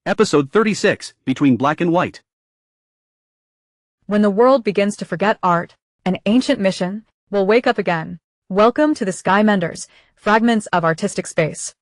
Episode 36, Between Black and White. When the world begins to forget art, an ancient mission will wake up again. Welcome to the Sky Menders, Fragments of Artistic Space.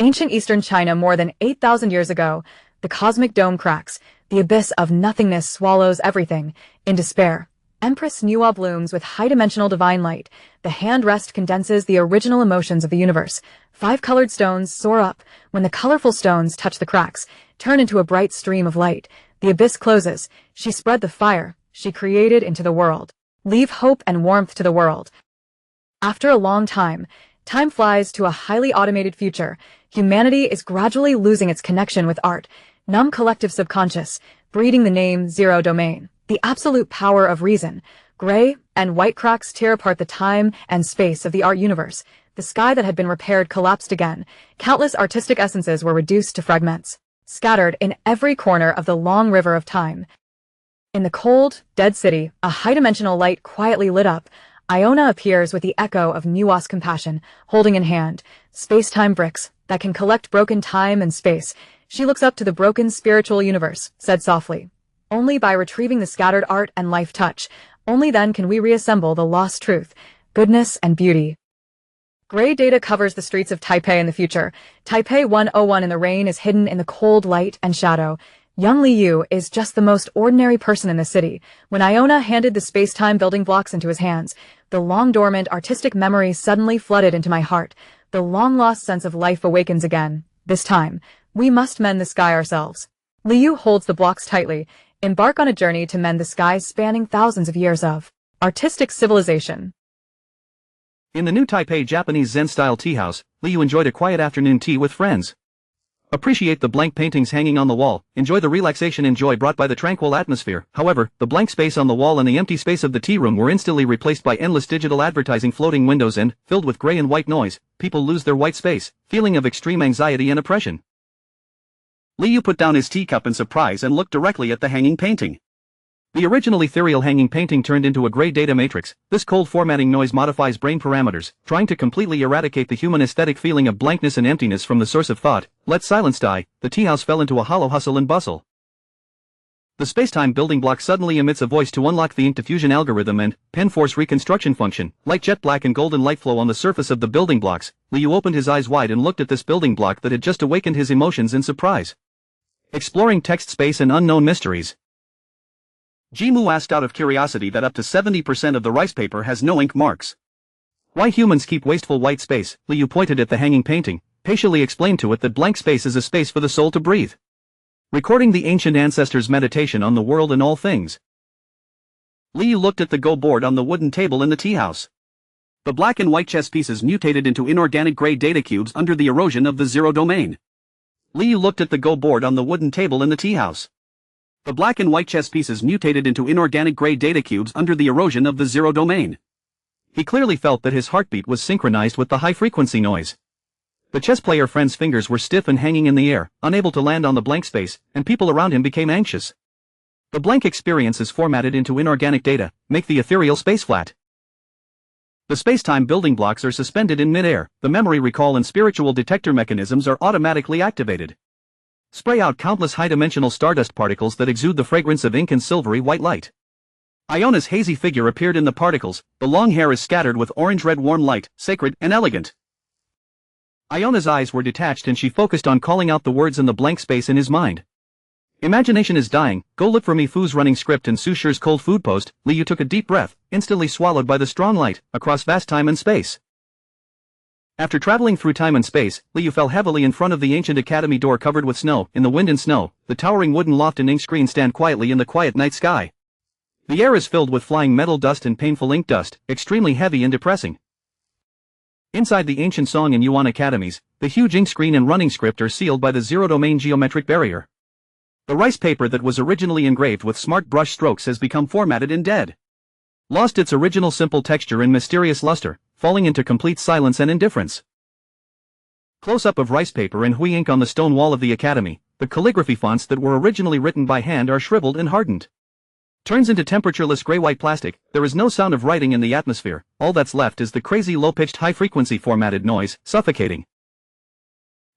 Ancient Eastern China more than 8,000 years ago, the cosmic dome cracks, the abyss of nothingness swallows everything, in despair. Empress Nuwa blooms with high-dimensional divine light. The hand rest condenses the original emotions of the universe. 5 colored stones soar up. When the colorful stones touch the cracks, turn into a bright stream of light. The abyss closes. She spread the fire she created into the world. Leave hope and warmth to the world. After a long time flies to a highly automated future. Humanity is gradually losing its connection with art. Numb collective subconscious, breeding the name Zero Domain. The absolute power of reason. Gray and white cracks tear apart the time and space of the art universe. The sky that had been repaired collapsed again. Countless artistic essences were reduced to fragments, scattered in every corner of the long river of time. In the cold, dead city, a high-dimensional light quietly lit up. Iona appears with the echo of Nuwa's compassion, holding in hand space-time bricks that can collect broken time and space. She looks up to the broken spiritual universe, said softly. Only by retrieving the scattered art and life touch, only then can we reassemble the lost truth, goodness and beauty. Gray data covers the streets of Taipei in the future. Taipei 101 in the rain is hidden in the cold light and shadow. Young Liu is just the most ordinary person in the city. When Iona handed the space-time building blocks into his hands, the long-dormant artistic memory suddenly flooded into my heart. The long-lost sense of life awakens again. This time, we must mend the sky ourselves. Liu holds the blocks tightly. Embark on a journey to mend the skies spanning thousands of years of artistic civilization. In the new Taipei Japanese Zen-style tea house, Liu enjoyed a quiet afternoon tea with friends. Appreciate the blank paintings hanging on the wall, enjoy the relaxation and joy brought by the tranquil atmosphere. However, the blank space on the wall and the empty space of the tea room were instantly replaced by endless digital advertising floating windows and, filled with gray and white noise, people lose their white space, feeling of extreme anxiety and oppression. Liu put down his teacup in surprise and looked directly at the hanging painting. The original ethereal hanging painting turned into a gray data matrix. This cold formatting noise modifies brain parameters, trying to completely eradicate the human aesthetic feeling of blankness and emptiness from the source of thought. Let silence die. The tea house fell into a hollow hustle and bustle. The space-time building block suddenly emits a voice to unlock the ink diffusion algorithm and pen force reconstruction function. Light jet black and golden light flow on the surface of the building blocks. Liu opened his eyes wide and looked at this building block that had just awakened his emotions in surprise. Exploring text space and unknown mysteries. Jimu asked out of curiosity that up to 70% of the rice paper has no ink marks. Why humans keep wasteful white space? Liu pointed at the hanging painting, patiently explained to it that blank space is a space for the soul to breathe. Recording the ancient ancestors' meditation on the world and all things. Liu looked at the Go board on the wooden table in the tea house. The black and white chess pieces mutated into inorganic gray data cubes under the erosion of the zero domain. Liu looked at the Go board on the wooden table in the tea house. The black and white chess pieces mutated into inorganic gray data cubes under the erosion of the zero domain. He clearly felt that his heartbeat was synchronized with the high-frequency noise. The chess player friend's fingers were stiff and hanging in the air, unable to land on the blank space, and people around him became anxious. The blank experience is formatted into inorganic data, make the ethereal space flat. The space-time building blocks are suspended in mid-air, the memory recall and spiritual detector mechanisms are automatically activated. Spray out countless high-dimensional stardust particles that exude the fragrance of ink and silvery white light. Iona's hazy figure appeared in the particles, the long hair is scattered with orange-red warm light, sacred and elegant. Iona's eyes were detached and she focused on calling out the words in the blank space in his mind. Imagination is dying, go look for me Fu's running script and Sushi's cold food post. Liu took a deep breath, instantly swallowed by the strong light, across vast time and space. After traveling through time and space, Liu fell heavily in front of the ancient academy door covered with snow. In the wind and snow, the towering wooden loft and ink screen stand quietly in the quiet night sky. The air is filled with flying metal dust and painful ink dust, extremely heavy and depressing. Inside the ancient Song and Yuan academies, the huge ink screen and running script are sealed by the zero-domain geometric barrier. The rice paper that was originally engraved with smart brush strokes has become formatted in dead. Lost its original simple texture and mysterious luster, falling into complete silence and indifference. Close-up of rice paper and hui ink on the stone wall of the academy, the calligraphy fonts that were originally written by hand are shriveled and hardened. Turns into temperatureless gray-white plastic, there is no sound of writing in the atmosphere, all that's left is the crazy low-pitched high-frequency formatted noise, suffocating.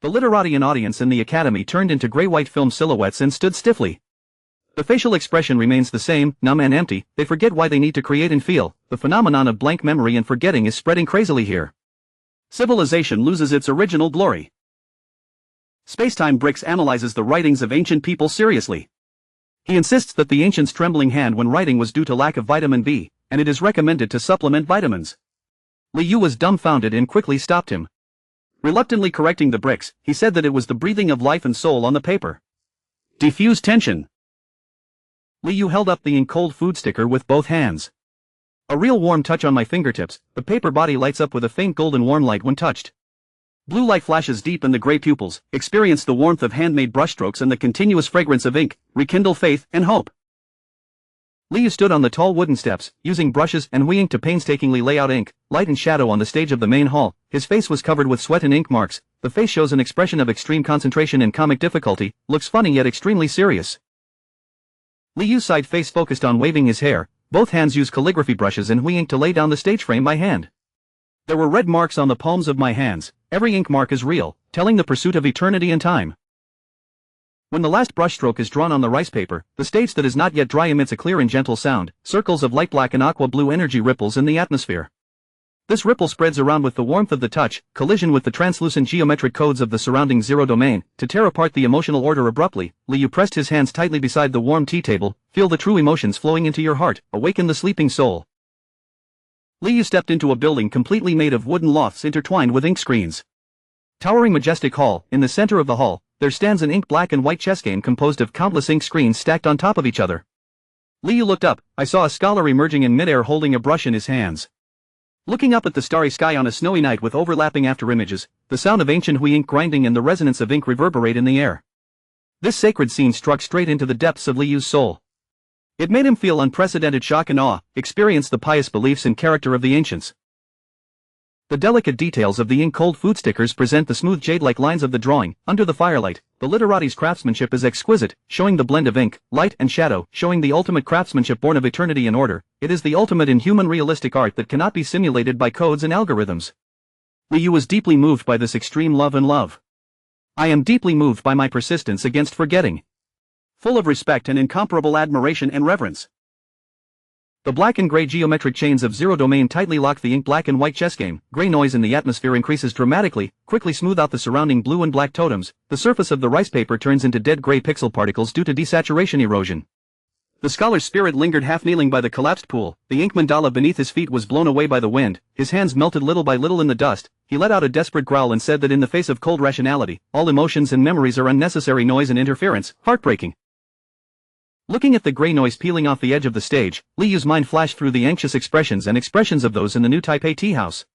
The literatian audience in the academy turned into gray-white film silhouettes and stood stiffly. The facial expression remains the same, numb and empty. They forget why they need to create and feel. The phenomenon of blank memory and forgetting is spreading crazily here. Civilization loses its original glory. Spacetime Bricks analyzes the writings of ancient people seriously. He insists that the ancients' trembling hand when writing was due to lack of vitamin B, and it is recommended to supplement vitamins. Liu was dumbfounded and quickly stopped him. Reluctantly correcting the bricks, he said that it was the breathing of life and soul on the paper. Diffuse tension. Liu held up the ink cold food sticker with both hands. A real warm touch on my fingertips, the paper body lights up with a faint golden warm light when touched. Blue light flashes deep in the gray pupils, experience the warmth of handmade brushstrokes and the continuous fragrance of ink, rekindle faith and hope. Liu stood on the tall wooden steps, using brushes and ink to painstakingly lay out ink, light and shadow on the stage of the main hall. His face was covered with sweat and ink marks. The face shows an expression of extreme concentration and comic difficulty, looks funny yet extremely serious. Liu's side face focused on waving his hair. Both hands use calligraphy brushes and ink to lay down the stage frame by hand. There were red marks on the palms of my hands. Every ink mark is real, telling the pursuit of eternity and time. When the last brushstroke is drawn on the rice paper, the stage that is not yet dry emits a clear and gentle sound. Circles of light black and aqua blue energy ripples in the atmosphere. This ripple spreads around with the warmth of the touch, collision with the translucent geometric codes of the surrounding zero domain. To tear apart the emotional order abruptly, Liu pressed his hands tightly beside the warm tea table. Feel the true emotions flowing into your heart, awaken the sleeping soul. Liu stepped into a building completely made of wooden lofts intertwined with ink screens. Towering majestic hall, in the center of the hall, there stands an ink black and white chess game composed of countless ink screens stacked on top of each other. Liu looked up. I saw a scholar emerging in midair holding a brush in his hands. Looking up at the starry sky on a snowy night with overlapping after images, the sound of ancient ink grinding and the resonance of ink reverberate in the air. This sacred scene struck straight into the depths of Liu's soul. It made him feel unprecedented shock and awe, experience the pious beliefs and character of the ancients. The delicate details of the ink-cold food stickers present the smooth jade-like lines of the drawing. Under the firelight, the literati's craftsmanship is exquisite, showing the blend of ink, light and shadow, showing the ultimate craftsmanship born of eternity and order. It is the ultimate in human realistic art that cannot be simulated by codes and algorithms. Liu was deeply moved by this extreme love and love. I am deeply moved by my persistence against forgetting. Full of respect and incomparable admiration and reverence. The black and gray geometric chains of zero domain tightly lock the ink black and white chess game. Gray noise in the atmosphere increases dramatically, quickly smooth out the surrounding blue and black totems. The surface of the rice paper turns into dead gray pixel particles due to desaturation erosion. The scholar's spirit lingered half kneeling by the collapsed pool. The ink mandala beneath his feet was blown away by the wind. His hands melted little by little in the dust. He let out a desperate growl and said that in the face of cold rationality, all emotions and memories are unnecessary noise and interference. Heartbreaking. Looking at the gray noise peeling off the edge of the stage, Liu's mind flashed through the anxious expressions of those in the new Taipei tea house.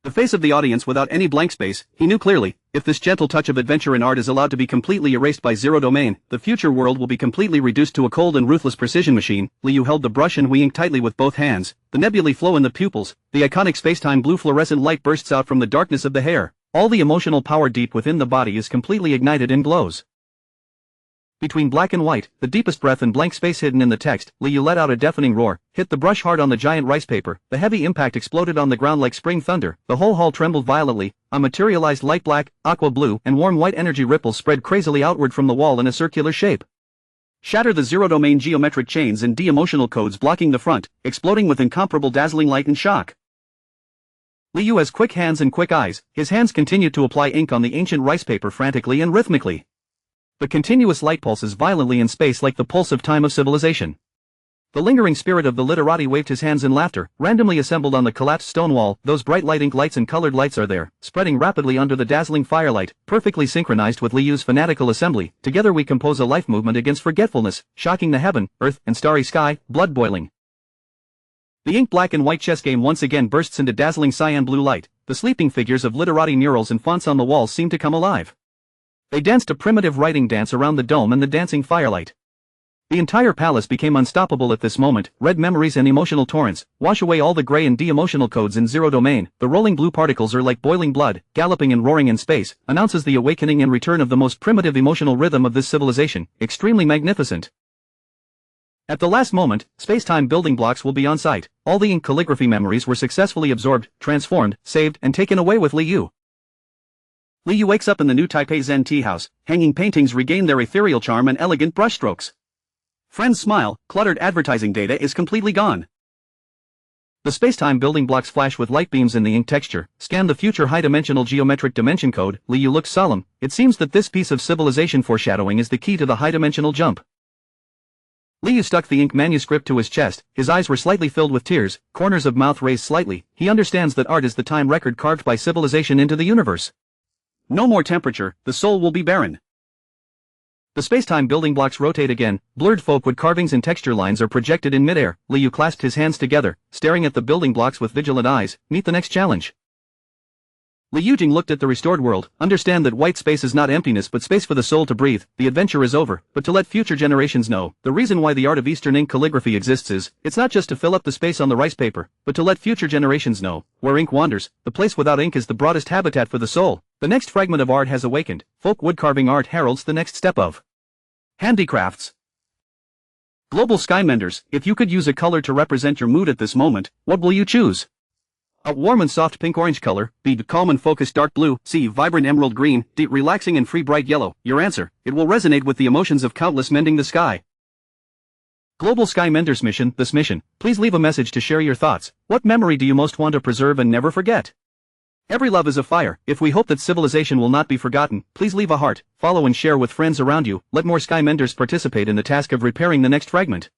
The face of the audience without any blank space. He knew clearly, if this gentle touch of adventure in art is allowed to be completely erased by zero domain, the future world will be completely reduced to a cold and ruthless precision machine. Liu held the brush and ink tightly with both hands. The nebulae flow in the pupils. The iconic spacetime blue fluorescent light bursts out from the darkness of the hair. All the emotional power deep within the body is completely ignited and glows. Between black and white, the deepest breath and blank space hidden in the text, Liu let out a deafening roar, hit the brush hard on the giant rice paper. The heavy impact exploded on the ground like spring thunder. The whole hall trembled violently. A materialized light black, aqua blue, and warm white energy ripples spread crazily outward from the wall in a circular shape. Shatter the zero-domain geometric chains and de-emotional codes blocking the front, exploding with incomparable dazzling light and shock. Liu has quick hands and quick eyes. His hands continued to apply ink on the ancient rice paper frantically and rhythmically. The continuous light pulses violently in space like the pulse of time of civilization. The lingering spirit of the literati waved his hands in laughter, randomly assembled on the collapsed stone wall. Those bright light ink lights and colored lights are there, spreading rapidly under the dazzling firelight, perfectly synchronized with Liu's fanatical assembly. Together we compose a life movement against forgetfulness, shocking the heaven, earth, and starry sky, blood boiling. The ink black and white chess game once again bursts into dazzling cyan blue light. The sleeping figures of literati murals and fonts on the walls seem to come alive. They danced a primitive writing dance around the dome and the dancing firelight. The entire palace became unstoppable at this moment. Red memories and emotional torrents wash away all the gray and de-emotional codes in zero domain. The rolling blue particles are like boiling blood, galloping and roaring in space, announces the awakening and return of the most primitive emotional rhythm of this civilization, extremely magnificent. At the last moment, space-time building blocks will be on site. All the ink calligraphy memories were successfully absorbed, transformed, saved, and taken away with Liu. Liu wakes up in the new Taipei Zen tea house, hanging paintings regain their ethereal charm and elegant brushstrokes. Friends smile, cluttered advertising data is completely gone. The space-time building blocks flash with light beams in the ink texture, scan the future high-dimensional geometric dimension code. Liu looks solemn. It seems that this piece of civilization foreshadowing is the key to the high-dimensional jump. Liu stuck the ink manuscript to his chest, his eyes were slightly filled with tears, corners of mouth raised slightly. He understands that art is the time record carved by civilization into the universe. No more temperature, the soul will be barren. The space-time building blocks rotate again, blurred folkwood carvings and texture lines are projected in midair. Liu clasped his hands together, staring at the building blocks with vigilant eyes. Meet the next challenge. Liu Jing looked at the restored world, understand that white space is not emptiness but space for the soul to breathe. The adventure is over, but to let future generations know, the reason why the art of Eastern ink calligraphy exists is, it's not just to fill up the space on the rice paper, but to let future generations know, where ink wanders, the place without ink is the broadest habitat for the soul. The next fragment of art has awakened. Folk woodcarving art heralds the next step of handicrafts. Global Sky Menders, if you could use a color to represent your mood at this moment, what will you choose? A warm and soft pink-orange color, B. Calm and focused dark blue, C. Vibrant emerald green, D. Relaxing and free bright yellow. Your answer, it will resonate with the emotions of countless mending the sky. Global Sky Menders mission, this mission, please leave a message to share your thoughts. What memory do you most want to preserve and never forget? Every love is a fire. If we hope that civilization will not be forgotten, please leave a heart, follow and share with friends around you. Let more Sky Menders participate in the task of repairing the next fragment.